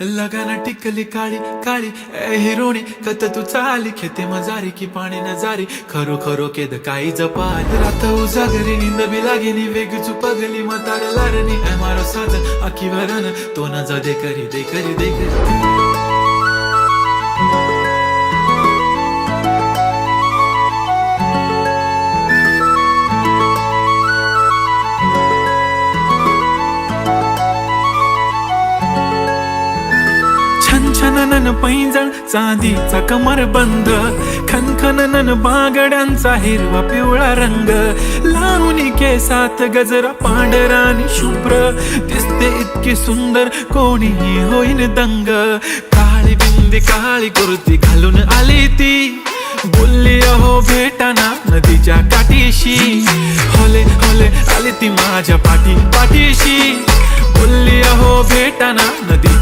लगाना टिकली काळी काळी ए हिरोणी कत तू चाली खेते मजारी की पाणी नजारी खरो खरो केद काही जपाल रात उजागरी निंद बी लागेनी वेग चुपगली मतार लारणी ए मारो साज आखी वरन तो न जा दे करी दे करी दे करी छनछनन पैंजण चांदीचा कमर बंद खनखनन बागड्यांचा हिरवा पिवळा रंग लावणी केसात गजरा पांढरा आणि शुभ्र दिसते इतकी सुंदर कोणीही होईन दंग काळी बिंदी काळी कुर्ती घालून आली ती बोलली अहो भेटाना नदीच्या काठीशी होले होले आली ती माझ्या पाठीशी बोलली अहो भेटाना नदीच्या